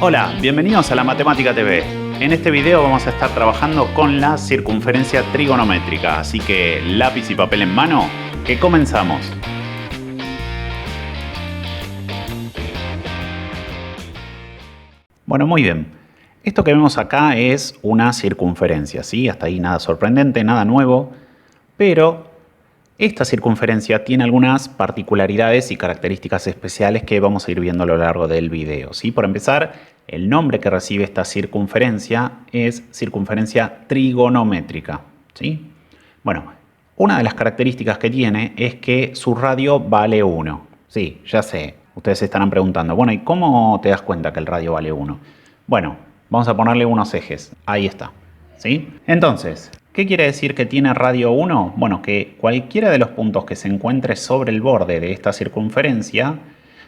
Hola, bienvenidos a la Matemática TV. En este video vamos a estar trabajando con la circunferencia trigonométrica, así que lápiz y papel en mano, que comenzamos. Bueno, muy bien. Esto que vemos acá es una circunferencia, ¿sí? Hasta ahí nada sorprendente, nada nuevo, pero esta circunferencia tiene algunas particularidades y características especiales que vamos a ir viendo a lo largo del video, ¿sí? Por empezar, el nombre que recibe esta circunferencia es circunferencia trigonométrica, ¿sí? Bueno, una de las características que tiene es que su radio vale 1. Sí, ya sé, ustedes se estarán preguntando, bueno, ¿y cómo te das cuenta que el radio vale 1? Bueno, vamos a ponerle unos ejes, ahí está, ¿sí? Entonces, ¿qué quiere decir que tiene radio 1? Bueno, que cualquiera de los puntos que se encuentre sobre el borde de esta circunferencia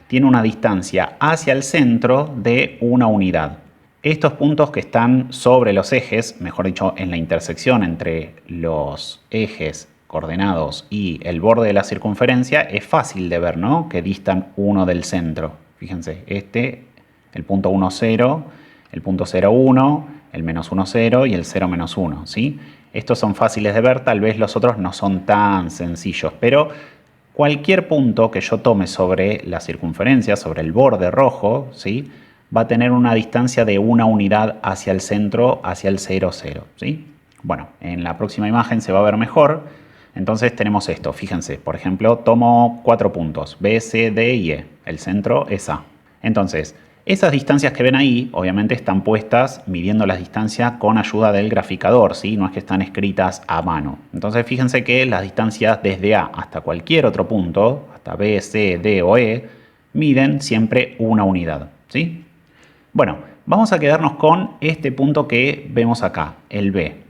tiene una distancia hacia el centro de una unidad. Estos puntos que están sobre los ejes, mejor dicho, en la intersección entre los ejes coordenados y el borde de la circunferencia, es fácil de ver, ¿no? Que distan uno del centro. Fíjense, el punto 1, 0, el punto 0, 1, el menos 1, 0 y el 0, menos 1, ¿sí? Estos son fáciles de ver, tal vez los otros no son tan sencillos, pero cualquier punto que yo tome sobre la circunferencia, sobre el borde rojo, ¿sí? Va a tener una distancia de una unidad hacia el centro, hacia el 0, 0, ¿sí? Bueno, en la próxima imagen se va a ver mejor. Entonces tenemos esto, fíjense, por ejemplo, tomo 4 puntos, B, C, D y E. El centro es A. Entonces, esas distancias que ven ahí, obviamente están puestas midiendo las distancias con ayuda del graficador, ¿sí? No es que están escritas a mano. Entonces, fíjense que las distancias desde A hasta cualquier otro punto, hasta B, C, D o E, miden siempre una unidad, ¿sí? Bueno, vamos a quedarnos con este punto que vemos acá, el B.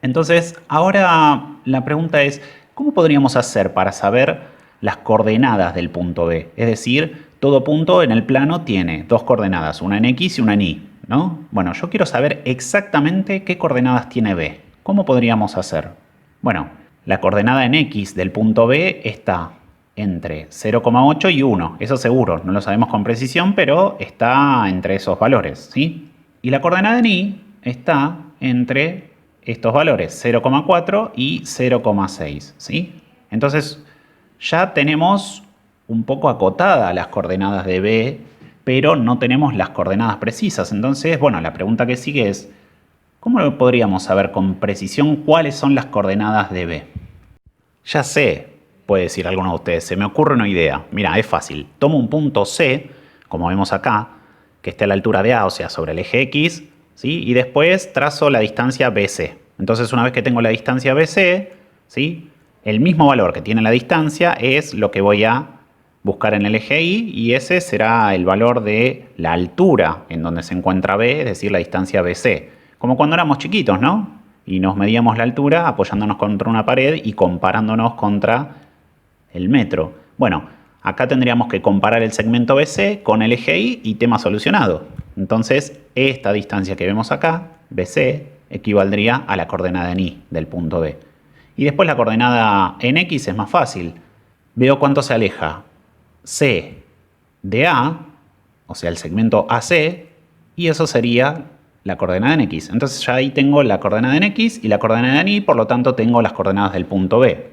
Entonces, ahora la pregunta es, ¿cómo podríamos hacer para saber las coordenadas del punto B? Es decir, todo punto en el plano tiene dos coordenadas, una en X y una en Y, ¿no? Bueno, yo quiero saber exactamente qué coordenadas tiene B. ¿Cómo podríamos hacer? Bueno, la coordenada en X del punto B está entre 0,8 y 1. Eso seguro, no lo sabemos con precisión, pero está entre esos valores, ¿sí? Y la coordenada en Y está entre estos valores 0,4 y 0,6, ¿sí? Entonces ya tenemos un poco acotadas las coordenadas de B, pero no tenemos las coordenadas precisas. Entonces, bueno, la pregunta que sigue es, ¿cómo podríamos saber con precisión cuáles son las coordenadas de B? Ya sé, puede decir alguno de ustedes, se me ocurre una idea. Mira, es fácil. Tomo un punto C, como vemos acá, que esté a la altura de A, o sea, sobre el eje X, ¿sí? Y después trazo la distancia BC. Entonces, una vez que tengo la distancia BC, ¿sí? El mismo valor que tiene la distancia es lo que voy a buscar en el eje Y, y ese será el valor de la altura en donde se encuentra B, es decir, la distancia BC. Como cuando éramos chiquitos, ¿no? Y nos medíamos la altura apoyándonos contra una pared y comparándonos contra el metro. Bueno, acá tendríamos que comparar el segmento BC con el eje Y y tema solucionado. Entonces, esta distancia que vemos acá, BC, equivaldría a la coordenada en Y del punto B. Y después la coordenada en X es más fácil. Veo cuánto se aleja C de A, o sea, el segmento AC, y eso sería la coordenada en X. Entonces ya ahí tengo la coordenada en X y la coordenada en Y, por lo tanto tengo las coordenadas del punto B.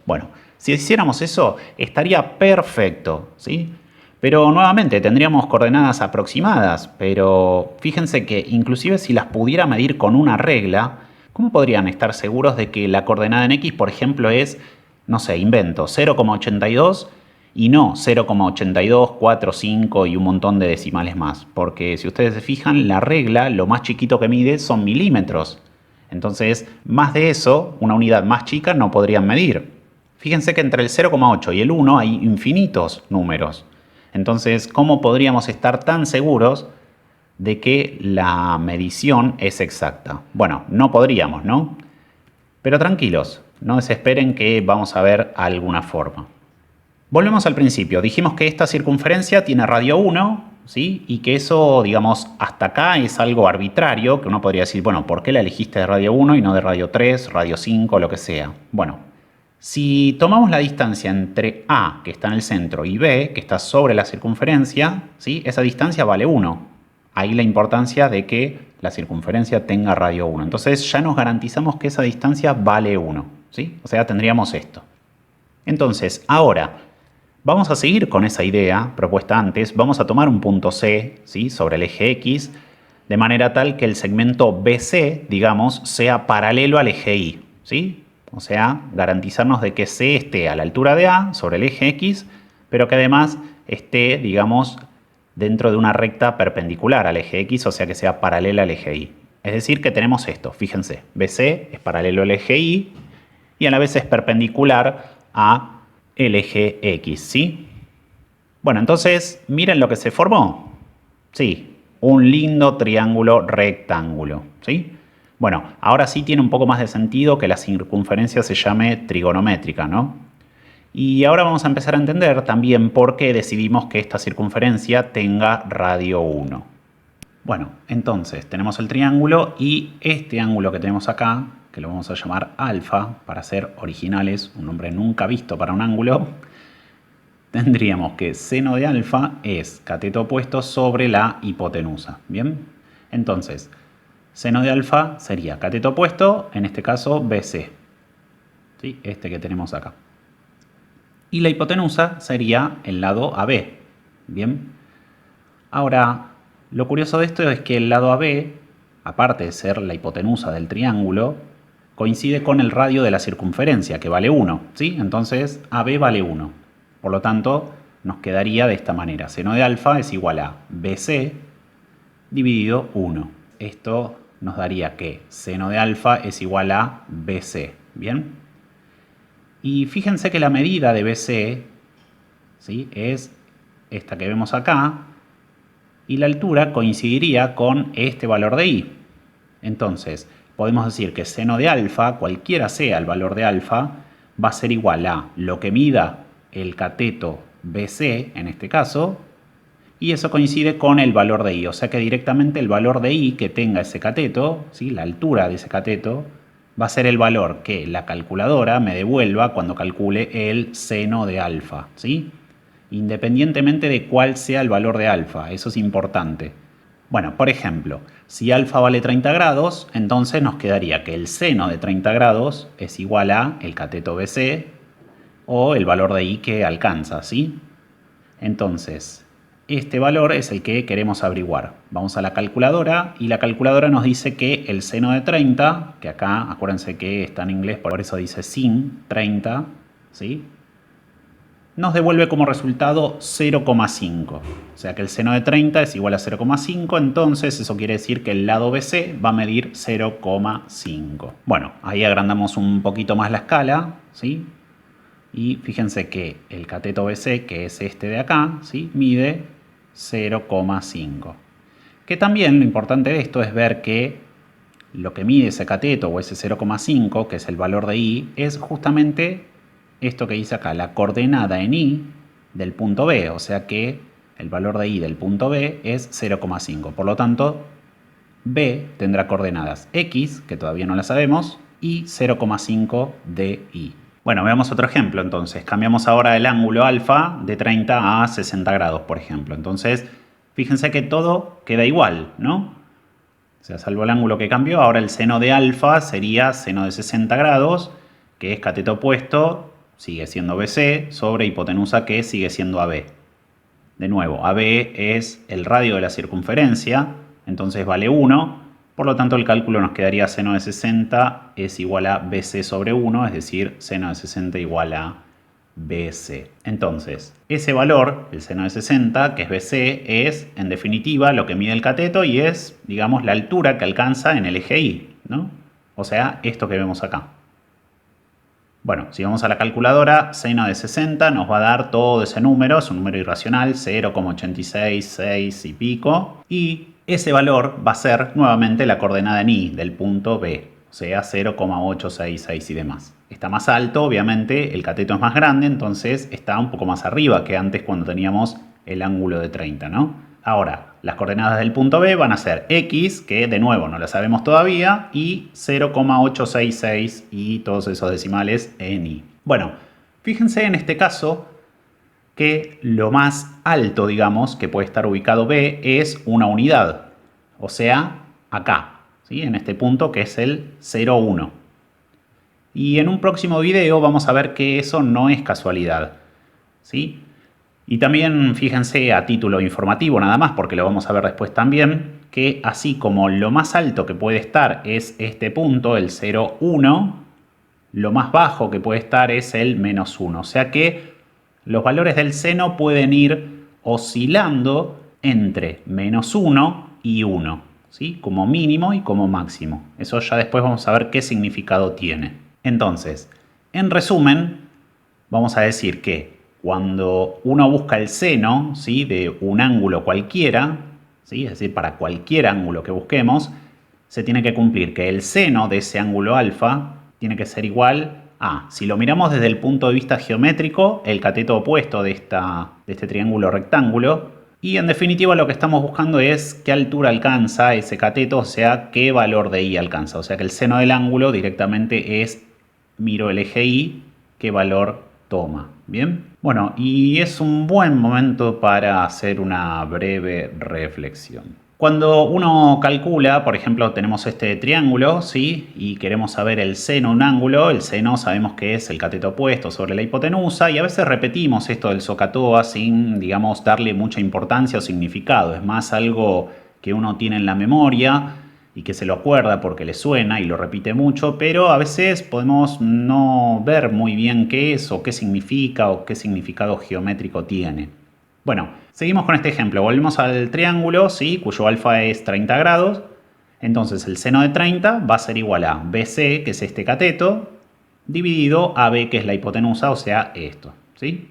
Bueno, si hiciéramos eso, estaría perfecto, ¿sí? Pero nuevamente tendríamos coordenadas aproximadas, pero fíjense que inclusive si las pudiera medir con una regla, ¿cómo podrían estar seguros de que la coordenada en X, por ejemplo, es, no sé, invento, 0,82 y no 0,8245 y un montón de decimales más? Porque si ustedes se fijan, la regla, lo más chiquito que mide son milímetros. Entonces, más de eso, una unidad más chica no podrían medir. Fíjense que entre el 0,8 y el 1 hay infinitos números. Entonces, ¿cómo podríamos estar tan seguros de que la medición es exacta? Bueno, no podríamos, ¿no? Pero tranquilos, no desesperen que vamos a ver alguna forma. Volvemos al principio. Dijimos que esta circunferencia tiene radio 1, ¿sí? Y que eso, digamos, hasta acá es algo arbitrario, que uno podría decir, bueno, ¿por qué la elegiste de radio 1 y no de radio 3, radio 5, lo que sea? Bueno, si tomamos la distancia entre A, que está en el centro, y B, que está sobre la circunferencia, ¿sí? Esa distancia vale 1. Ahí la importancia de que la circunferencia tenga radio 1. Entonces ya nos garantizamos que esa distancia vale 1, ¿sí? O sea, tendríamos esto. Entonces, ahora, vamos a seguir con esa idea propuesta antes. Vamos a tomar un punto C, ¿sí?, sobre el eje X, de manera tal que el segmento BC, digamos, sea paralelo al eje Y, ¿sí? O sea, garantizarnos de que C esté a la altura de A, sobre el eje X, pero que además esté, digamos, dentro de una recta perpendicular al eje X, o sea que sea paralela al eje Y. Es decir, que tenemos esto, fíjense, BC es paralelo al eje Y y a la vez es perpendicular a el eje X, ¿sí? Bueno, entonces, miren lo que se formó. Sí, un lindo triángulo rectángulo, ¿sí? Bueno, ahora sí tiene un poco más de sentido que la circunferencia se llame trigonométrica, ¿no? Y ahora vamos a empezar a entender también por qué decidimos que esta circunferencia tenga radio 1. Bueno, entonces tenemos el triángulo y este ángulo que tenemos acá, que lo vamos a llamar alfa, para ser originales, un nombre nunca visto para un ángulo, tendríamos que seno de alfa es cateto opuesto sobre la hipotenusa. ¿Bien? Entonces, seno de alfa sería cateto opuesto, en este caso BC. ¿Sí? Este que tenemos acá. Y la hipotenusa sería el lado AB. ¿Bien? Ahora, lo curioso de esto es que el lado AB, aparte de ser la hipotenusa del triángulo, coincide con el radio de la circunferencia, que vale 1. ¿Sí? Entonces, AB vale 1. Por lo tanto, nos quedaría de esta manera. Seno de alfa es igual a BC dividido 1. Esto nos daría que seno de alfa es igual a BC. ¿Bien? Y fíjense que la medida de BC, ¿sí?, es esta que vemos acá, y la altura coincidiría con este valor de I. Entonces, podemos decir que seno de alfa, cualquiera sea el valor de alfa, va a ser igual a lo que mida el cateto BC, en este caso, y eso coincide con el valor de I. O sea que directamente el valor de I que tenga ese cateto, ¿sí?, la altura de ese cateto, va a ser el valor que la calculadora me devuelva cuando calcule el seno de alfa, ¿sí?, independientemente de cuál sea el valor de alfa. Eso es importante. Bueno, por ejemplo, si alfa vale 30 grados, entonces nos quedaría que el seno de 30 grados es igual a el cateto BC o el valor de I que alcanza, ¿sí? Entonces, este valor es el que queremos averiguar. Vamos a la calculadora y la calculadora nos dice que el seno de 30, que acá acuérdense que está en inglés, por eso dice sin 30, ¿sí?, nos devuelve como resultado 0,5. O sea que el seno de 30 es igual a 0,5, entonces eso quiere decir que el lado BC va a medir 0,5. Bueno, ahí agrandamos un poquito más la escala, ¿sí? Y fíjense que el cateto BC, que es este de acá, ¿sí?, mide 0,5. Que también lo importante de esto es ver que lo que mide ese cateto o ese 0,5, que es el valor de I, es justamente esto que dice acá, la coordenada en Y del punto B. O sea que el valor de Y del punto B es 0,5. Por lo tanto, B tendrá coordenadas X, que todavía no las sabemos, y 0,5 de Y. Bueno, veamos otro ejemplo entonces. Cambiamos ahora el ángulo alfa de 30 a 60 grados, por ejemplo. Entonces, fíjense que todo queda igual, ¿no? O sea, salvo el ángulo que cambió, ahora el seno de alfa sería seno de 60 grados, que es cateto opuesto, sigue siendo BC, sobre hipotenusa, que sigue siendo AB. De nuevo, AB es el radio de la circunferencia, entonces vale 1. Por lo tanto, el cálculo nos quedaría seno de 60 es igual a BC sobre 1, es decir, seno de 60 igual a BC. Entonces, ese valor, el seno de 60, que es BC, es, en definitiva, lo que mide el cateto y es, digamos, la altura que alcanza en el eje Y, ¿no? O sea, esto que vemos acá. Bueno, si vamos a la calculadora, seno de 60 nos va a dar todo ese número, es un número irracional, 0,86, 6 y pico. Y ese valor va a ser nuevamente la coordenada en Y del punto B, o sea 0,866 y demás. Está más alto, obviamente, el cateto es más grande, entonces está un poco más arriba que antes cuando teníamos el ángulo de 30, ¿no? Ahora, las coordenadas del punto B van a ser X, que de nuevo no la sabemos todavía, y 0,866 y todos esos decimales en Y. Bueno, fíjense en este caso que lo más alto, digamos, que puede estar ubicado B es una unidad. O sea, acá, ¿sí? En este punto que es el 0, 1. Y en un próximo video vamos a ver que eso no es casualidad, ¿sí? Y también fíjense a título informativo nada más, porque lo vamos a ver después también, que así como lo más alto que puede estar es este punto, el 0, 1, lo más bajo que puede estar es el menos 1. O sea que los valores del seno pueden ir oscilando entre menos 1 y 1, ¿sí? Como mínimo y como máximo. Eso ya después vamos a ver qué significado tiene. Entonces, en resumen, vamos a decir que cuando uno busca el seno, ¿sí?, de un ángulo cualquiera, ¿sí?, es decir, para cualquier ángulo que busquemos, se tiene que cumplir que el seno de ese ángulo alfa tiene que ser igual a, si lo miramos desde el punto de vista geométrico, el cateto opuesto de este triángulo rectángulo. Y en definitiva lo que estamos buscando es qué altura alcanza ese cateto, o sea, qué valor de i alcanza. O sea que el seno del ángulo directamente es, miro el eje y, qué valor toma. ¿Bien? Bueno, y es un buen momento para hacer una breve reflexión. Cuando uno calcula, por ejemplo, tenemos este triángulo, ¿sí?, y queremos saber el seno de un ángulo, el seno sabemos que es el cateto opuesto sobre la hipotenusa, y a veces repetimos esto del SOHCAHTOA sin, digamos, darle mucha importancia o significado. Es más algo que uno tiene en la memoria y que se lo acuerda porque le suena y lo repite mucho, pero a veces podemos no ver muy bien qué es o qué significa o qué significado geométrico tiene. Bueno, seguimos con este ejemplo. Volvemos al triángulo, ¿sí?, cuyo alfa es 30 grados. Entonces el seno de 30 va a ser igual a BC, que es este cateto, dividido AB, que es la hipotenusa, o sea, esto, ¿sí?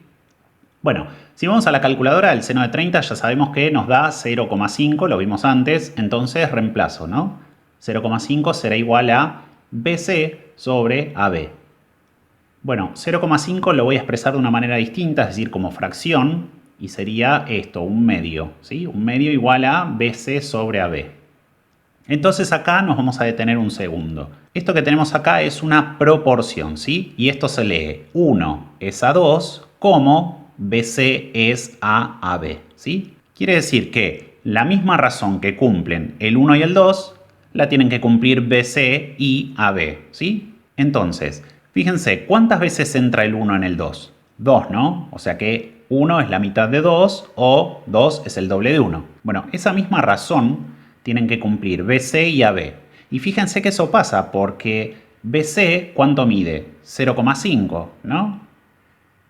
Bueno, si vamos a la calculadora, el seno de 30 ya sabemos que nos da 0,5, lo vimos antes, entonces reemplazo, ¿no? 0,5 será igual a BC sobre AB. Bueno, 0,5 lo voy a expresar de una manera distinta, es decir, como fracción, y sería esto, un medio, ¿sí? Un medio igual a BC sobre AB. Entonces acá nos vamos a detener un segundo. Esto que tenemos acá es una proporción, ¿sí? Y esto se lee 1 es a 2 como BC es a AB, ¿sí? Quiere decir que la misma razón que cumplen el 1 y el 2 la tienen que cumplir BC y AB, ¿sí? Entonces, fíjense, ¿cuántas veces entra el 1 en el 2? 2, ¿no? O sea que 1 es la mitad de 2 o 2 es el doble de 1. Bueno, esa misma razón tienen que cumplir BC y AB. Y fíjense que eso pasa porque BC, ¿cuánto mide? 0,5, ¿no?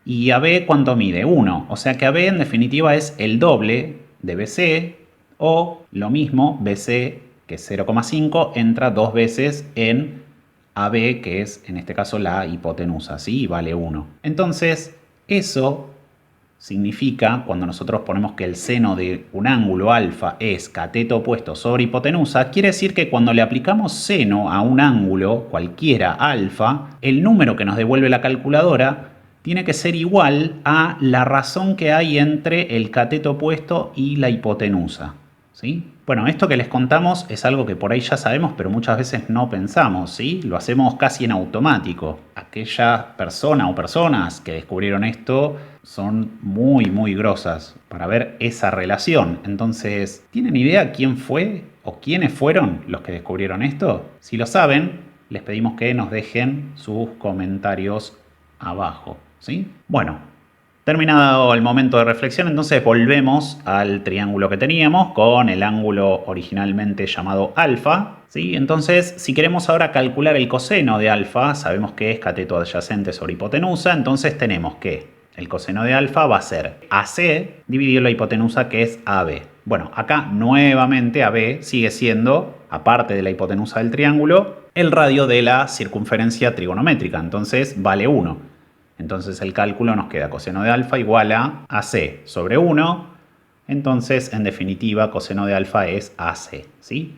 Y AB, ¿cuánto mide? 1. O sea que AB en definitiva es el doble de BC, o lo mismo, BC, que es 0,5, entra dos veces en AB, que es en este caso la hipotenusa, ¿sí? Y vale 1. Entonces, eso significa, cuando nosotros ponemos que el seno de un ángulo alfa es cateto opuesto sobre hipotenusa, quiere decir que cuando le aplicamos seno a un ángulo, cualquiera alfa, el número que nos devuelve la calculadora tiene que ser igual a la razón que hay entre el cateto opuesto y la hipotenusa, ¿sí? Bueno, esto que les contamos es algo que por ahí ya sabemos, pero muchas veces no pensamos, ¿sí? Lo hacemos casi en automático. Aquella persona o personas que descubrieron esto son muy grosas para ver esa relación. Entonces, ¿tienen idea quién fue o quiénes fueron los que descubrieron esto? Si lo saben, les pedimos que nos dejen sus comentarios abajo, ¿sí? Bueno, terminado el momento de reflexión, entonces volvemos al triángulo que teníamos con el ángulo originalmente llamado alfa, ¿sí? Entonces, si queremos ahora calcular el coseno de alfa, sabemos que es cateto adyacente sobre hipotenusa, entonces tenemos que el coseno de alfa va a ser AC dividido la hipotenusa, que es AB. Bueno, acá nuevamente AB sigue siendo, aparte de la hipotenusa del triángulo, el radio de la circunferencia trigonométrica, entonces vale 1. Entonces el cálculo nos queda coseno de alfa igual a AC sobre 1. Entonces, en definitiva, coseno de alfa es AC, ¿sí?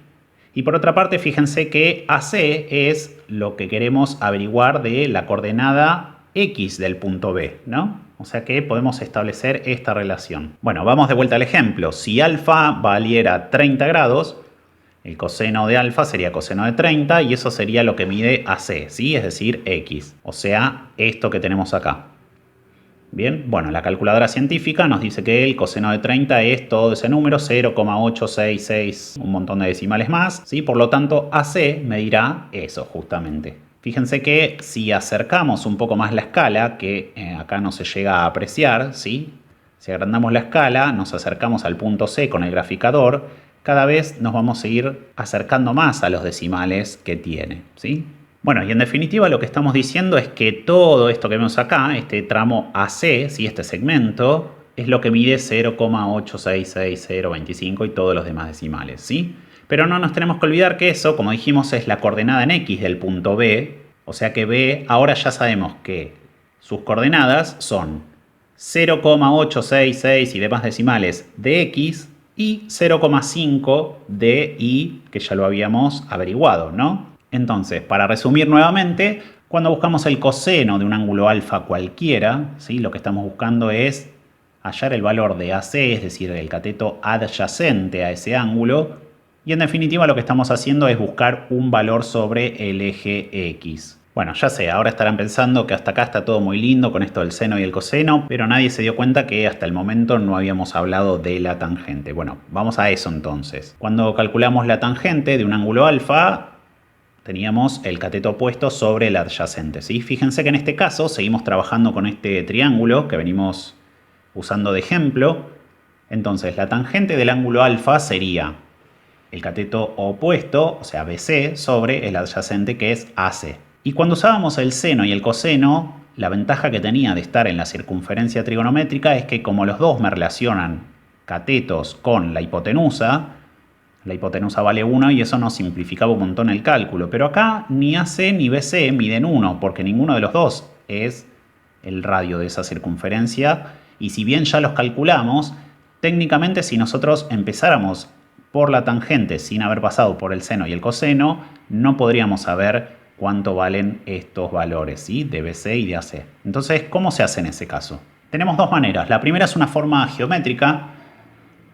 Y por otra parte, fíjense que AC es lo que queremos averiguar de la coordenada X del punto B, ¿no? O sea que podemos establecer esta relación. Bueno, vamos de vuelta al ejemplo. Si alfa valiera 30 grados, el coseno de alfa sería coseno de 30 y eso sería lo que mide AC, ¿sí? Es decir, X. O sea, esto que tenemos acá. Bien, bueno, la calculadora científica nos dice que el coseno de 30 es todo ese número, 0,866, un montón de decimales más, ¿sí? Por lo tanto, AC me dirá eso justamente. Fíjense que si acercamos un poco más la escala, que acá no se llega a apreciar, ¿sí? Si agrandamos la escala, nos acercamos al punto C con el graficador, cada vez nos vamos a ir acercando más a los decimales que tiene, ¿sí? Bueno, y en definitiva lo que estamos diciendo es que todo esto que vemos acá, este tramo AC, ¿sí? Este segmento, es lo que mide 0,866025 y todos los demás decimales, ¿sí? Pero no nos tenemos que olvidar que eso, como dijimos, es la coordenada en X del punto B, o sea que B, ahora ya sabemos que sus coordenadas son 0,866 y demás decimales de X y 0,5 de Y, que ya lo habíamos averiguado, ¿no? Entonces, para resumir nuevamente, cuando buscamos el coseno de un ángulo alfa cualquiera, ¿sí? Lo que estamos buscando es hallar el valor de AC, es decir, el cateto adyacente a ese ángulo, y en definitiva lo que estamos haciendo es buscar un valor sobre el eje X. Bueno, ya sé, ahora estarán pensando que hasta acá está todo muy lindo con esto del seno y el coseno, pero nadie se dio cuenta que hasta el momento no habíamos hablado de la tangente. Bueno, vamos a eso entonces. Cuando calculamos la tangente de un ángulo alfa, teníamos el cateto opuesto sobre el adyacente, ¿sí? Fíjense que en este caso seguimos trabajando con este triángulo que venimos usando de ejemplo. Entonces, la tangente del ángulo alfa sería el cateto opuesto, o sea, BC, sobre el adyacente que es AC. Y cuando usábamos el seno y el coseno, la ventaja que tenía de estar en la circunferencia trigonométrica es que como los dos me relacionan catetos con la hipotenusa vale 1 y eso nos simplificaba un montón el cálculo. Pero acá ni AC ni BC miden 1 porque ninguno de los dos es el radio de esa circunferencia. Y si bien ya los calculamos, técnicamente si nosotros empezáramos por la tangente sin haber pasado por el seno y el coseno, no podríamos saber cuánto valen estos valores, ¿sí? De BC y de AC. Entonces, ¿cómo se hace en ese caso? Tenemos dos maneras. La primera es una forma geométrica,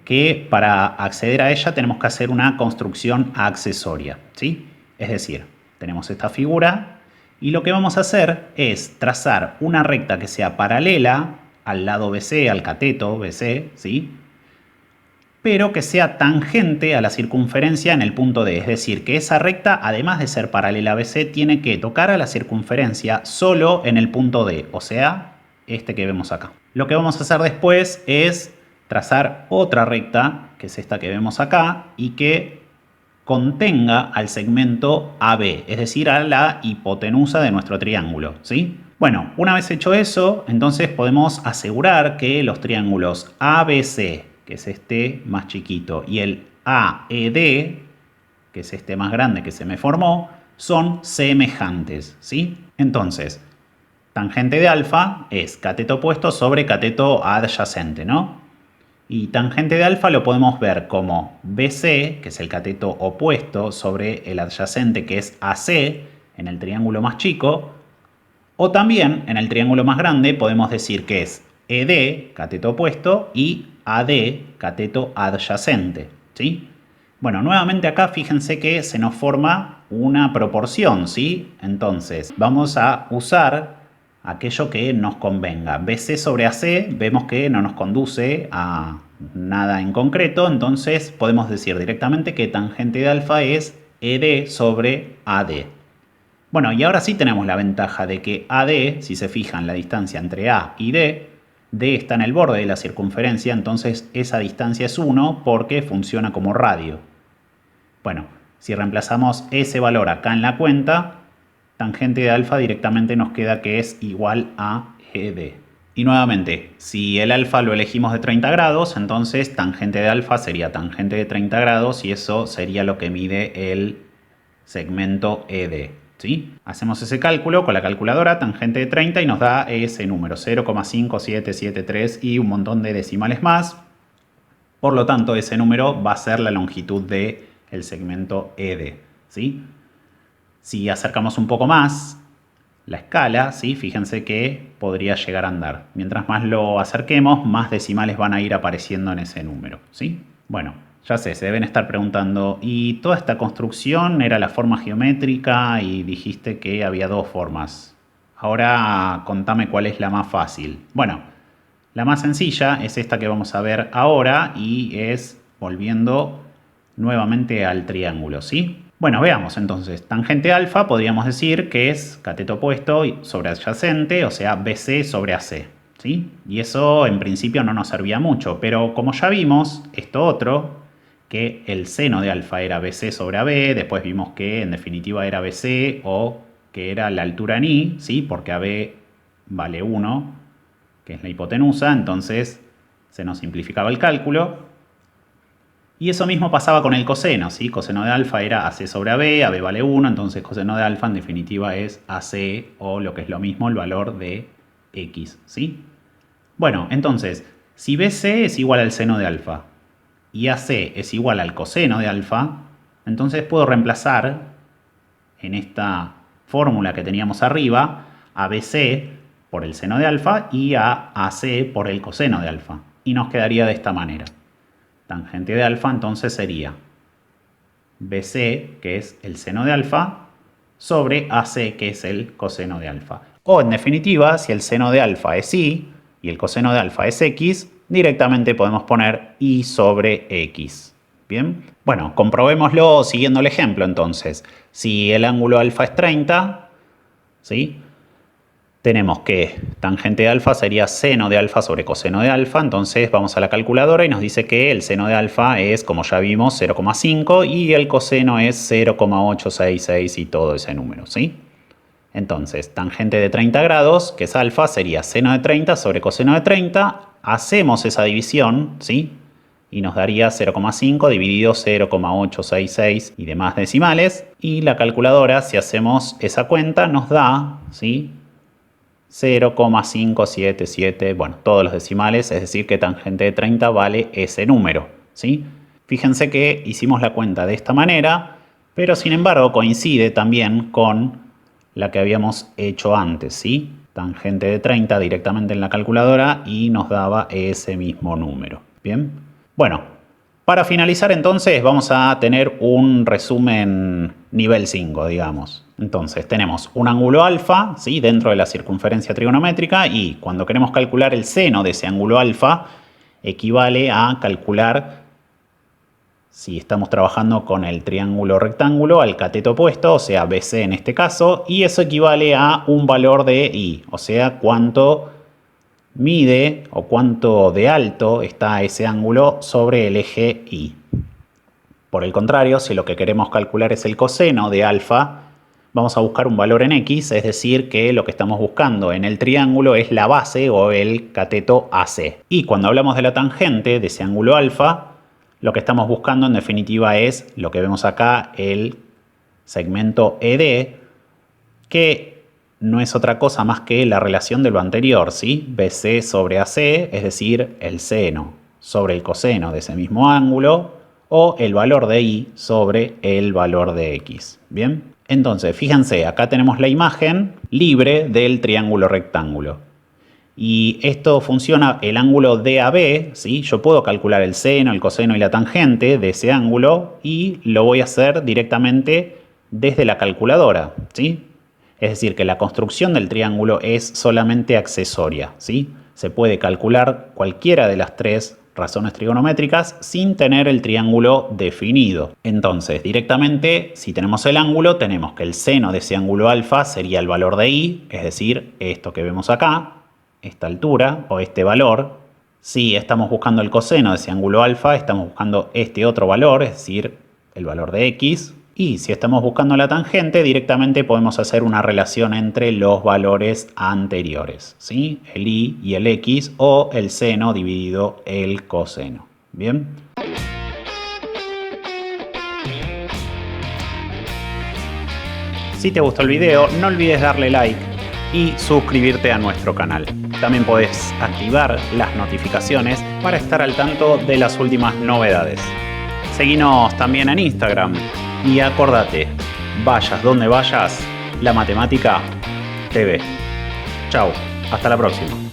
que para acceder a ella tenemos que hacer una construcción accesoria, ¿sí? Es decir, tenemos esta figura y lo que vamos a hacer es trazar una recta que sea paralela al lado BC, al cateto BC, ¿sí? Pero que sea tangente a la circunferencia en el punto D. Es decir, que esa recta, además de ser paralela a BC, tiene que tocar a la circunferencia solo en el punto D, o sea, este que vemos acá. Lo que vamos a hacer después es trazar otra recta, que es esta que vemos acá, y que contenga al segmento AB, es decir, a la hipotenusa de nuestro triángulo, ¿sí? Bueno, una vez hecho eso, entonces podemos asegurar que los triángulos ABC, que es este más chiquito, y el AED, que es este más grande que se me formó, son semejantes, ¿sí? Entonces, tangente de alfa es cateto opuesto sobre cateto adyacente, ¿no? Y tangente de alfa lo podemos ver como BC, que es el cateto opuesto sobre el adyacente que es AC en el triángulo más chico, o también en el triángulo más grande podemos decir que es ED, cateto opuesto, y AD, cateto adyacente, ¿sí? Bueno, nuevamente acá fíjense que se nos forma una proporción, ¿sí? Entonces vamos a usar aquello que nos convenga. BC sobre AC vemos que no nos conduce a nada en concreto, entonces podemos decir directamente que tangente de alfa es ED sobre AD. Bueno, y ahora sí tenemos la ventaja de que AD, si se fijan la distancia entre A y D está en el borde de la circunferencia, entonces esa distancia es 1 porque funciona como radio. Bueno, si reemplazamos ese valor acá en la cuenta, tangente de alfa directamente nos queda que es igual a ED. Y nuevamente, si el alfa lo elegimos de 30 grados, entonces tangente de alfa sería tangente de 30 grados y eso sería lo que mide el segmento ED, ¿sí? Hacemos ese cálculo con la calculadora, tangente de 30, y nos da ese número, 0,5773 y un montón de decimales más. Por lo tanto, ese número va a ser la longitud del segmento ED, ¿sí? Si acercamos un poco más la escala, ¿sí? Fíjense que podría llegar a andar. Mientras más lo acerquemos, más decimales van a ir apareciendo en ese número, ¿sí? Bueno, ya sé, se deben estar preguntando, ¿y toda esta construcción era la forma geométrica y dijiste que había dos formas? Ahora contame cuál es la más fácil. Bueno, La más sencilla es esta que vamos a ver ahora y es volviendo nuevamente al triángulo, ¿sí? Bueno, veamos entonces. Tangente alfa podríamos decir que es cateto opuesto sobre adyacente, o sea, BC sobre AC, ¿sí? Y eso en principio no nos servía mucho, pero como ya vimos, esto otro, que el seno de alfa era BC sobre AB, después vimos que en definitiva era BC o que era la altura en I, ¿sí? Porque AB vale 1, que es la hipotenusa, entonces se nos simplificaba el cálculo. Y eso mismo pasaba con el coseno, ¿sí? Coseno de alfa era AC sobre AB, AB vale 1, entonces coseno de alfa en definitiva es AC o lo que es lo mismo el valor de X, ¿sí? Bueno, entonces, si BC es igual al seno de alfa y AC es igual al coseno de alfa, entonces puedo reemplazar en esta fórmula que teníamos arriba a BC por el seno de alfa y a AC por el coseno de alfa. Y nos quedaría de esta manera. Tangente de alfa entonces sería BC, que es el seno de alfa, sobre AC, que es el coseno de alfa. O en definitiva, si el seno de alfa es Y y el coseno de alfa es X, directamente podemos poner Y sobre X. ¿Bien? Bueno, comprobémoslo siguiendo el ejemplo entonces. Si el ángulo alfa es 30, ¿sí? Tenemos que tangente de alfa sería seno de alfa sobre coseno de alfa, entonces vamos a la calculadora y nos dice que el seno de alfa es, como ya vimos, 0,5 y el coseno es 0,866 y todo ese número, ¿sí? Entonces, tangente de 30 grados, que es alfa, sería seno de 30 sobre coseno de 30, hacemos esa división, ¿sí? Y nos daría 0,5 dividido 0,866 y demás decimales, y la calculadora, si hacemos esa cuenta, nos da, ¿sí?, 0,577, bueno, todos los decimales, es decir que tangente de 30 vale ese número, ¿sí? Fíjense que hicimos la cuenta de esta manera, pero sin embargo coincide también con la que habíamos hecho antes, ¿sí? Tangente de 30 directamente en la calculadora y nos daba ese mismo número, ¿bien? Bueno, para finalizar entonces vamos a tener un resumen nivel 5, digamos. Entonces tenemos un ángulo alfa, ¿sí?, dentro de la circunferencia trigonométrica y cuando queremos calcular el seno de ese ángulo alfa equivale a calcular, si estamos trabajando con el triángulo rectángulo, al cateto opuesto, o sea BC en este caso, y eso equivale a un valor de I, o sea cuánto mide o cuánto de alto está ese ángulo sobre el eje Y. Por el contrario, si lo que queremos calcular es el coseno de alfa, vamos a buscar un valor en X, es decir que lo que estamos buscando en el triángulo es la base o el cateto AC. Y cuando hablamos de la tangente de ese ángulo alfa, lo que estamos buscando en definitiva es lo que vemos acá, el segmento ED, que no es otra cosa más que la relación de lo anterior, ¿sí? BC sobre AC, es decir, el seno sobre el coseno de ese mismo ángulo, o el valor de Y sobre el valor de X. ¿Bien? Entonces, fíjense, acá tenemos la imagen libre del triángulo rectángulo. Y esto funciona, el ángulo DAB, ¿sí? Yo puedo calcular el seno, el coseno y la tangente de ese ángulo y lo voy a hacer directamente desde la calculadora, ¿sí? Es decir, que la construcción del triángulo es solamente accesoria, ¿sí? Se puede calcular cualquiera de las tres razones trigonométricas sin tener el triángulo definido. Entonces, directamente, si tenemos el ángulo, tenemos que el seno de ese ángulo alfa sería el valor de Y, es decir, esto que vemos acá, esta altura o este valor. Si estamos buscando el coseno de ese ángulo alfa, estamos buscando este otro valor, es decir, el valor de X. Y si estamos buscando la tangente, directamente podemos hacer una relación entre los valores anteriores, ¿sí? El Y y el X o el seno dividido el coseno. ¿Bien? Si te gustó el video, no olvides darle like y suscribirte a nuestro canal. También podés activar las notificaciones para estar al tanto de las últimas novedades. Seguinos también en Instagram. Y acordate, vayas donde vayas, la matemática te ve. Chau, hasta la próxima.